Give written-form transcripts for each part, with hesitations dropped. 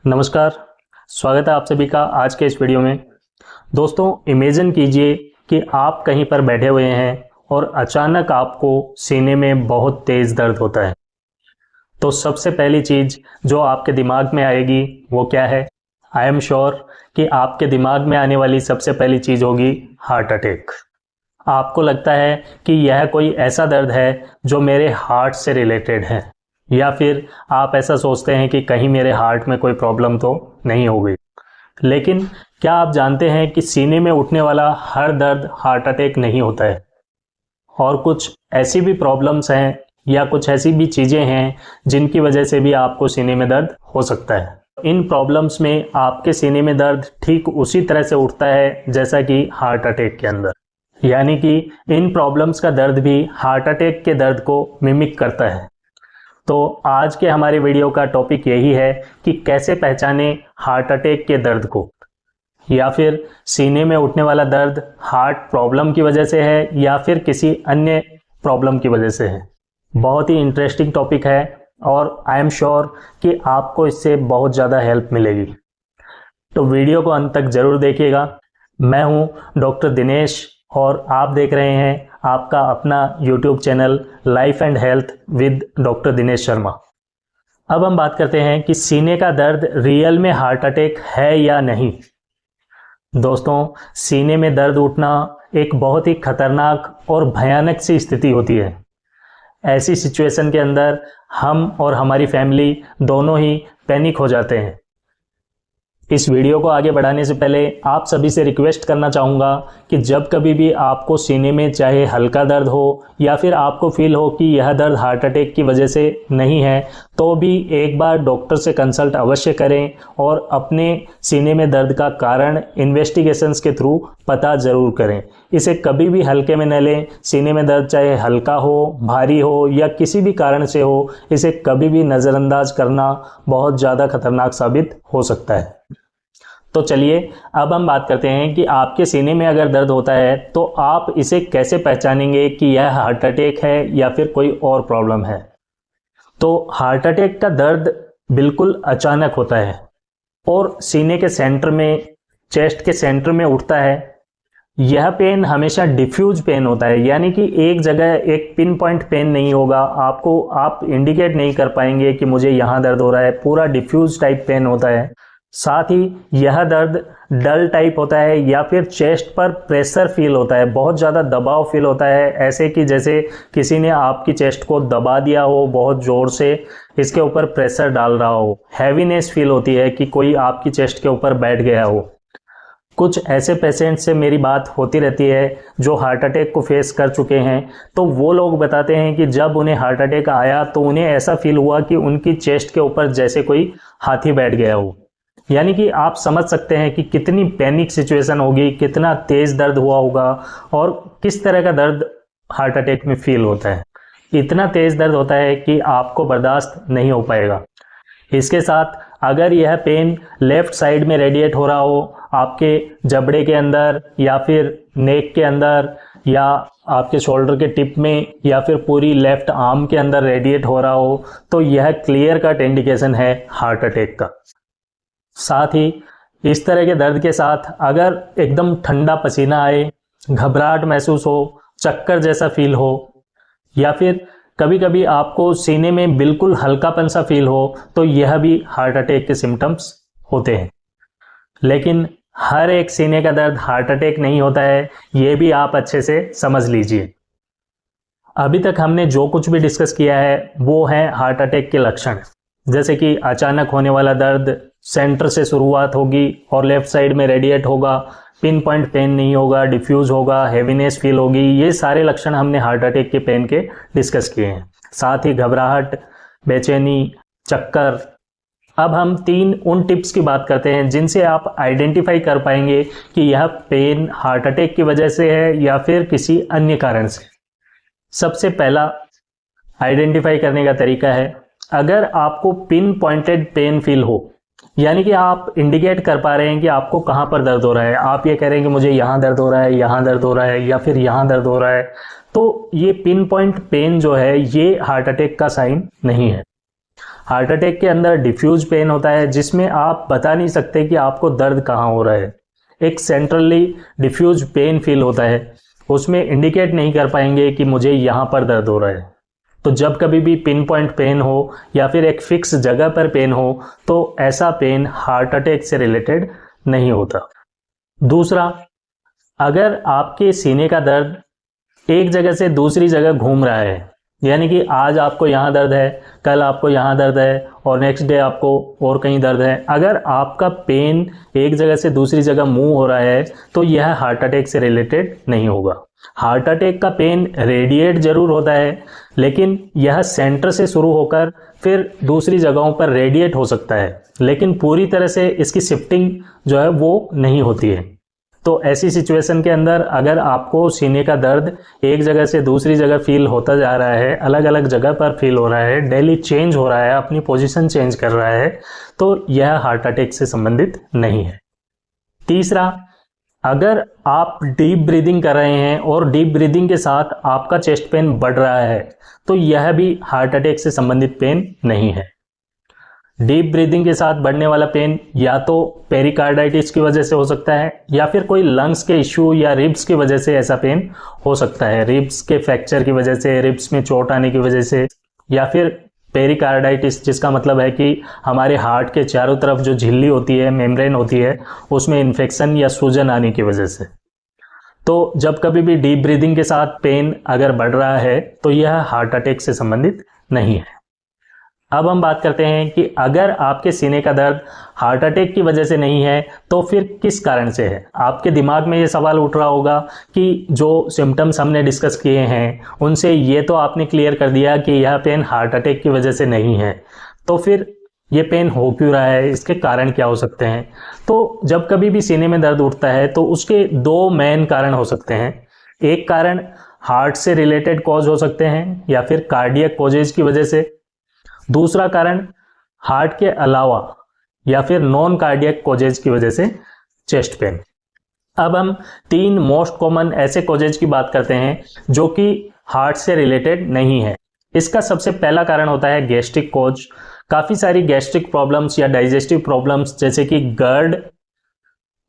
नमस्कार, स्वागत है आप सभी का आज के इस वीडियो में। दोस्तों, इमेजिन कीजिए कि आप कहीं पर बैठे हुए हैं और अचानक आपको सीने में बहुत तेज़ दर्द होता है। तो सबसे पहली चीज़ जो आपके दिमाग में आएगी वो क्या है? आई एम श्योर कि आपके दिमाग में आने वाली सबसे पहली चीज़ होगी हार्ट अटैक। आपको लगता है कि यह कोई ऐसा दर्द है जो मेरे हार्ट से रिलेटेड है, या फिर आप ऐसा सोचते हैं कि कहीं मेरे हार्ट में कोई प्रॉब्लम तो नहीं हो गई। लेकिन क्या आप जानते हैं कि सीने में उठने वाला हर दर्द हार्ट अटैक नहीं होता है, और कुछ ऐसी भी प्रॉब्लम्स हैं या कुछ ऐसी भी चीज़ें हैं जिनकी वजह से भी आपको सीने में दर्द हो सकता है। इन प्रॉब्लम्स में आपके सीने में दर्द ठीक उसी तरह से उठता है जैसा कि हार्ट अटैक के अंदर, यानी कि इन प्रॉब्लम्स का दर्द भी हार्ट अटैक के दर्द को मिमिक करता है। तो आज के हमारे वीडियो का टॉपिक यही है कि कैसे पहचाने हार्ट अटैक के दर्द को, या फिर सीने में उठने वाला दर्द हार्ट प्रॉब्लम की वजह से है या फिर किसी अन्य प्रॉब्लम की वजह से है। बहुत ही इंटरेस्टिंग टॉपिक है और आई एम श्योर कि आपको इससे बहुत ज़्यादा हेल्प मिलेगी। तो वीडियो को अंत तक ज़रूर देखिएगा। मैं हूँ डॉक्टर दिनेश और आप देख रहे हैं आपका अपना YouTube channel life and health with doctor Dinesh Sharma. अब हम बात करते हैं कि सीने का दर्द रियल में हार्ट अटैक है या नहीं। दोस्तों, सीने में दर्द उठना एक बहुत ही खतरनाक और भयानक सी स्थिति होती है। ऐसी सिचुएशन के अंदर हम और हमारी फैमिली दोनों ही पैनिक हो जाते हैं। इस वीडियो को आगे बढ़ाने से पहले आप सभी से रिक्वेस्ट करना चाहूँगा कि जब कभी भी आपको सीने में चाहे हल्का दर्द हो या फिर आपको फील हो कि यह दर्द हार्ट अटैक की वजह से नहीं है, तो भी एक बार डॉक्टर से कंसल्ट अवश्य करें और अपने सीने में दर्द का कारण इन्वेस्टिगेशंस के थ्रू पता ज़रूर करें। इसे कभी भी हल्के में न लें। सीने में दर्द चाहे हल्का हो, भारी हो या किसी भी कारण से हो, इसे कभी भी नज़रअंदाज करना बहुत ज़्यादा खतरनाक साबित हो सकता है। तो चलिए अब हम बात करते हैं कि आपके सीने में अगर दर्द होता है तो आप इसे कैसे पहचानेंगे कि यह हार्ट अटैक है या फिर कोई और प्रॉब्लम है। तो हार्ट अटैक का दर्द बिल्कुल अचानक होता है और सीने के सेंटर में, चेस्ट के सेंटर में उठता है। यह पेन हमेशा डिफ्यूज पेन होता है, यानी कि एक जगह एक पिन पॉइंट पेन नहीं होगा। आप इंडिकेट नहीं कर पाएंगे कि मुझे यहाँ दर्द हो रहा है। पूरा डिफ्यूज टाइप पेन होता है। साथ ही यह दर्द डल टाइप होता है या फिर चेस्ट पर प्रेशर फील होता है, बहुत ज़्यादा दबाव फील होता है, ऐसे कि जैसे किसी ने आपकी चेस्ट को दबा दिया हो, बहुत ज़ोर से इसके ऊपर प्रेशर डाल रहा हो। हैवीनेस फील होती है कि कोई आपकी चेस्ट के ऊपर बैठ गया हो। कुछ ऐसे पेशेंट से मेरी बात होती रहती है जो हार्ट अटैक को फेस कर चुके हैं, तो वो लोग बताते हैं कि जब उन्हें हार्ट अटैक आया तो उन्हें ऐसा फील हुआ कि उनकी चेस्ट के ऊपर जैसे कोई हाथी बैठ गया हो। यानी कि आप समझ सकते हैं कि कितनी पैनिक सिचुएशन होगी, कितना तेज दर्द हुआ होगा और किस तरह का दर्द हार्ट अटैक में फील होता है। इतना तेज दर्द होता है कि आपको बर्दाश्त नहीं हो पाएगा। इसके साथ अगर यह पेन लेफ्ट साइड में रेडिएट हो रहा हो, आपके जबड़े के अंदर या फिर नेक के अंदर या आपके शोल्डर के टिप में या फिर पूरी लेफ्ट आर्म के अंदर रेडिएट हो रहा हो, तो यह क्लियर कट इंडिकेशन है हार्ट अटैक का। साथ ही इस तरह के दर्द के साथ अगर एकदम ठंडा पसीना आए, घबराहट महसूस हो, चक्कर जैसा फील हो, या फिर कभी कभी आपको सीने में बिल्कुल हल्कापन सा फील हो, तो यह भी हार्ट अटैक के सिम्टम्स होते हैं। लेकिन हर एक सीने का दर्द हार्ट अटैक नहीं होता है, ये भी आप अच्छे से समझ लीजिए। अभी तक हमने जो कुछ भी डिस्कस किया है वो है हार्ट अटैक के लक्षण, जैसे कि अचानक होने वाला दर्द, सेंटर से शुरुआत होगी और लेफ्ट साइड में रेडिएट होगा, पिन पॉइंट पेन नहीं होगा, डिफ्यूज होगा, हैवीनेस फील होगी। ये सारे लक्षण हमने हार्ट अटैक के पेन के डिस्कस किए हैं। साथ ही घबराहट, बेचैनी, चक्कर। अब हम 3 उन टिप्स की बात करते हैं जिनसे आप आइडेंटिफाई कर पाएंगे कि यह पेन हार्ट अटैक की वजह से है या फिर किसी अन्य कारण से। सबसे पहला आइडेंटिफाई करने का तरीका है, अगर आपको पिन पॉइंटेड पेन फील हो, यानी कि आप इंडिकेट कर पा रहे हैं कि आपको कहाँ पर दर्द हो रहा है, आप ये कह रहे हैं कि मुझे यहाँ दर्द हो रहा है, यहाँ दर्द हो रहा है या फिर यहाँ दर्द हो रहा है, तो ये पिन पॉइंट पेन जो है ये हार्ट अटैक का साइन नहीं है। हार्ट अटैक के अंदर डिफ्यूज पेन होता है जिसमें आप बता नहीं सकते कि आपको दर्द कहाँ हो रहा है। एक सेंट्रली डिफ्यूज पेन फील होता है, उसमें इंडिकेट नहीं कर पाएंगे कि मुझे यहाँ पर दर्द हो रहा है। तो जब कभी भी पिन पॉइंट पेन हो या फिर एक फिक्स जगह पर पेन हो तो ऐसा पेन हार्ट अटैक से रिलेटेड नहीं होता। दूसरा, अगर आपके सीने का दर्द एक जगह से दूसरी जगह घूम रहा है, यानी कि आज आपको यहाँ दर्द है, कल आपको यहाँ दर्द है और नेक्स्ट डे आपको और कहीं दर्द है, अगर आपका पेन एक जगह से दूसरी जगह मूव हो रहा है तो यह हार्ट अटैक से रिलेटेड नहीं होगा। हार्ट अटैक का पेन रेडिएट जरूर होता है, लेकिन यह सेंटर से शुरू होकर फिर दूसरी जगहों पर रेडिएट हो सकता है, लेकिन पूरी तरह से इसकी शिफ्टिंग जो है वो नहीं होती है। तो ऐसी सिचुएशन के अंदर अगर आपको सीने का दर्द एक जगह से दूसरी जगह फील होता जा रहा है, अलग अलग जगह पर फील हो रहा है, डेली चेंज हो रहा है, अपनी पोजीशन चेंज कर रहा है, तो यह हार्ट अटैक से संबंधित नहीं है। तीसरा, अगर आप डीप ब्रीदिंग कर रहे हैं और डीप ब्रीदिंग के साथ आपका चेस्ट पेन बढ़ रहा है तो यह भी हार्ट अटैक से संबंधित पेन नहीं है। डीप ब्रीदिंग के साथ बढ़ने वाला पेन या तो पेरिकार्डाइटिस की वजह से हो सकता है या फिर कोई लंग्स के इश्यू या रिब्स की वजह से ऐसा पेन हो सकता है। रिब्स के फ्रैक्चर की वजह से, रिब्स में चोट आने की वजह से, या फिर पेरिकार्डाइटिस जिसका मतलब है कि हमारे हार्ट के चारों तरफ जो झिल्ली होती है, मेम्ब्रेन होती है, उसमें इन्फेक्शन या सूजन आने की वजह से। तो जब कभी भी डीप ब्रीदिंग के साथ पेन अगर बढ़ रहा है तो यह हार्ट अटैक से संबंधित नहीं है। अब हम बात करते हैं कि अगर आपके सीने का दर्द हार्ट अटैक की वजह से नहीं है तो फिर किस कारण से है। आपके दिमाग में ये सवाल उठ रहा होगा कि जो सिम्टम्स हमने डिस्कस किए हैं उनसे ये तो आपने क्लियर कर दिया कि यह पेन हार्ट अटैक की वजह से नहीं है, तो फिर ये पेन हो क्यों रहा है, इसके कारण क्या हो सकते हैं। तो जब कभी भी सीने में दर्द उठता है तो उसके दो मेन कारण हो सकते हैं। एक कारण हार्ट से रिलेटेड कॉज हो सकते हैं या फिर कार्डियक कॉजेज की वजह से। दूसरा कारण हार्ट के अलावा या फिर नॉन कार्डियक कॉजेज की वजह से चेस्ट पेन। अब हम तीन मोस्ट कॉमन ऐसे कॉजेज की बात करते हैं जो कि हार्ट से रिलेटेड नहीं है। इसका सबसे पहला कारण होता है गैस्ट्रिक कॉज। काफी सारी गैस्ट्रिक प्रॉब्लम्स या डाइजेस्टिव प्रॉब्लम्स जैसे कि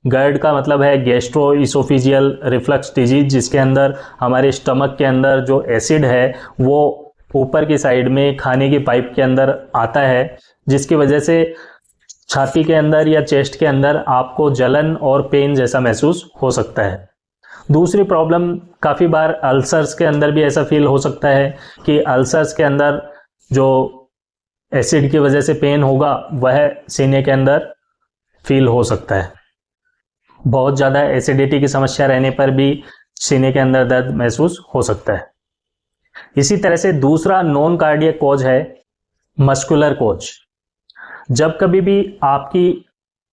GERD का मतलब है गैस्ट्रो इसोफिजियल रिफ्लक्स डिजीज, जिसके अंदर हमारे स्टमक के अंदर जो एसिड है वो ऊपर की साइड में खाने की पाइप के अंदर आता है, जिसकी वजह से छाती के अंदर या चेस्ट के अंदर आपको जलन और पेन जैसा महसूस हो सकता है। दूसरी प्रॉब्लम काफ़ी बार अल्सर्स के अंदर भी ऐसा फील हो सकता है कि अल्सर्स के अंदर जो एसिड की वजह से पेन होगा वह सीने के अंदर फील हो सकता है। बहुत ज़्यादा एसिडिटी की समस्या रहने पर भी सीने के अंदर दर्द महसूस हो सकता है। इसी तरह से दूसरा नॉन कार्डियक कॉज है मस्कुलर कॉज। जब कभी भी आपकी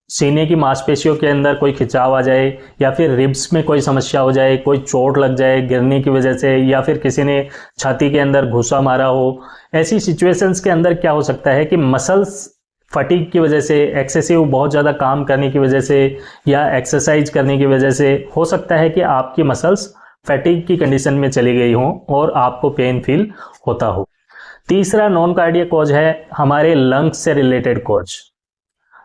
सीने की मांसपेशियों के अंदर कोई खिंचाव आ जाए या फिर रिब्स में कोई समस्या हो जाए, कोई चोट लग जाए गिरने की वजह से, या फिर किसी ने छाती के अंदर घुसा मारा हो, ऐसी सिचुएशंस के अंदर क्या हो सकता है कि मसल्स फटीग की वजह से, एक्सेसिव बहुत ज़्यादा काम करने की वजह से या एक्सरसाइज करने की वजह से हो सकता है कि आपकी मसल्स फैटिग की कंडीशन में चली गई हो और आपको पेन फील होता हो। तीसरा नॉन कार्डियक कॉज है हमारे लंग्स से रिलेटेड कॉज।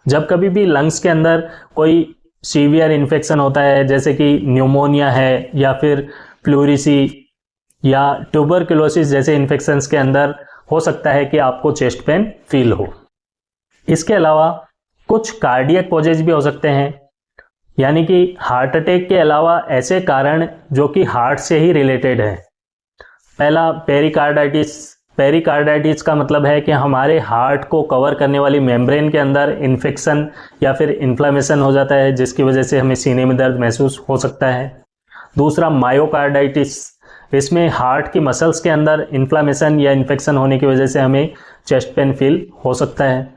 जब कभी भी लंग्स के अंदर कोई सीवियर इन्फेक्शन होता है, जैसे कि न्यूमोनिया है या फिर प्लूरिसी या ट्यूबरकुलोसिस जैसे इन्फेक्शंस के अंदर हो सकता है कि आपको चेस्ट पेन फील हो। इसके अलावा कुछ कार्डियक कॉजेज भी हो सकते हैं, यानी कि हार्ट अटैक के अलावा ऐसे कारण जो कि हार्ट से ही रिलेटेड है। पहला पेरिकार्डाइटिस। पेरिकार्डाइटिस का मतलब है कि हमारे हार्ट को कवर करने वाली मेम्ब्रेन के अंदर इन्फेक्शन या फिर इन्फ्लेमेशन हो जाता है, जिसकी वजह से हमें सीने में दर्द महसूस हो सकता है। दूसरा मायोकार्डाइटिस। इसमें हार्ट की मसल्स के अंदर इन्फ्लेमेशन या इन्फेक्शन होने की वजह से हमें चेस्ट पेन फील हो सकता है।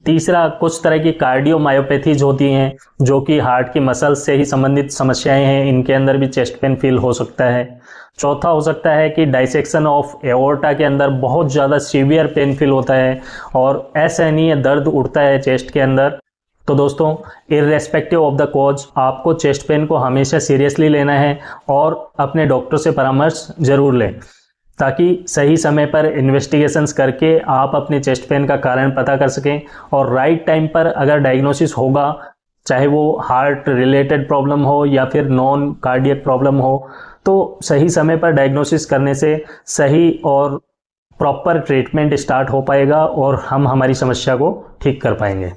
तीसरा कुछ तरह की कार्डियोमायोपैथीज होती हैं जो कि हार्ट की मसल्स से ही संबंधित समस्याएं हैं, इनके अंदर भी चेस्ट पेन फील हो सकता है। चौथा हो सकता है कि डाइसेक्शन ऑफ एओर्टा के अंदर बहुत ज़्यादा सीवियर पेन फील होता है और असहनीय दर्द उठता है चेस्ट के अंदर। तो दोस्तों, इर्रेस्पेक्टिव ऑफ द कॉज आपको चेस्ट पेन को हमेशा सीरियसली लेना है और अपने डॉक्टर से परामर्श जरूर लें। ताकि सही समय पर इन्वेस्टिगेशंस करके आप अपने चेस्ट पेन का कारण पता कर सकें और राइट टाइम पर अगर डायग्नोसिस होगा, चाहे वो हार्ट रिलेटेड प्रॉब्लम हो या फिर नॉन कार्डियक प्रॉब्लम हो, तो सही समय पर डायग्नोसिस करने से सही और प्रॉपर ट्रीटमेंट स्टार्ट हो पाएगा और हम हमारी समस्या को ठीक कर पाएंगे।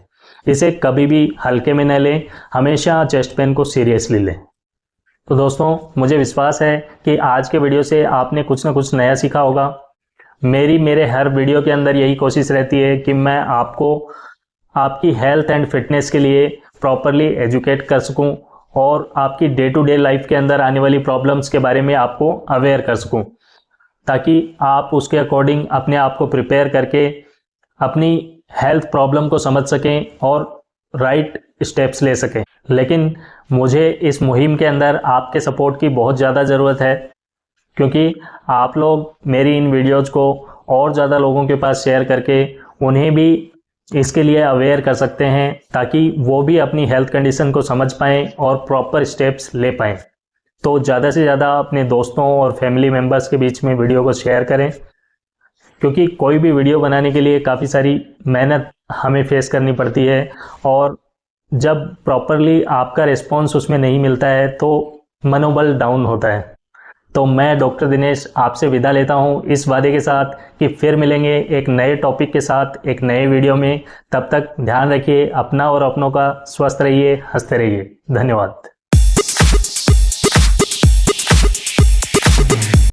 इसे कभी भी हल्के में न लें, हमेशा चेस्ट पेन को सीरियसली लें। तो दोस्तों, मुझे विश्वास है कि आज के वीडियो से आपने कुछ ना कुछ नया सीखा होगा। मेरे हर वीडियो के अंदर यही कोशिश रहती है कि मैं आपको आपकी हेल्थ एंड फिटनेस के लिए प्रॉपरली एजुकेट कर सकूं और आपकी डे टू डे लाइफ के अंदर आने वाली प्रॉब्लम्स के बारे में आपको अवेयर कर सकूं, ताकि आप उसके अकॉर्डिंग अपने आप को प्रिपेयर करके अपनी हेल्थ प्रॉब्लम को समझ सकें और राइट स्टेप्स ले सकें। लेकिन मुझे इस मुहिम के अंदर आपके सपोर्ट की बहुत ज़्यादा ज़रूरत है, क्योंकि आप लोग मेरी इन वीडियोज़ को और ज़्यादा लोगों के पास शेयर करके उन्हें भी इसके लिए अवेयर कर सकते हैं, ताकि वो भी अपनी हेल्थ कंडीशन को समझ पाएँ और प्रॉपर स्टेप्स ले पाएँ। तो ज़्यादा से ज़्यादा अपने दोस्तों और फैमिली मेम्बर्स के बीच में वीडियो को शेयर करें, क्योंकि कोई भी वीडियो बनाने के लिए काफ़ी सारी मेहनत हमें फेस करनी पड़ती है और जब प्रॉपरली आपका रिस्पॉन्स उसमें नहीं मिलता है तो मनोबल डाउन होता है। तो मैं डॉक्टर दिनेश आपसे विदा लेता हूं इस वादे के साथ कि फिर मिलेंगे एक नए टॉपिक के साथ एक नए वीडियो में। तब तक ध्यान रखिए अपना और अपनों का, स्वस्थ रहिए, हंसते रहिए। धन्यवाद।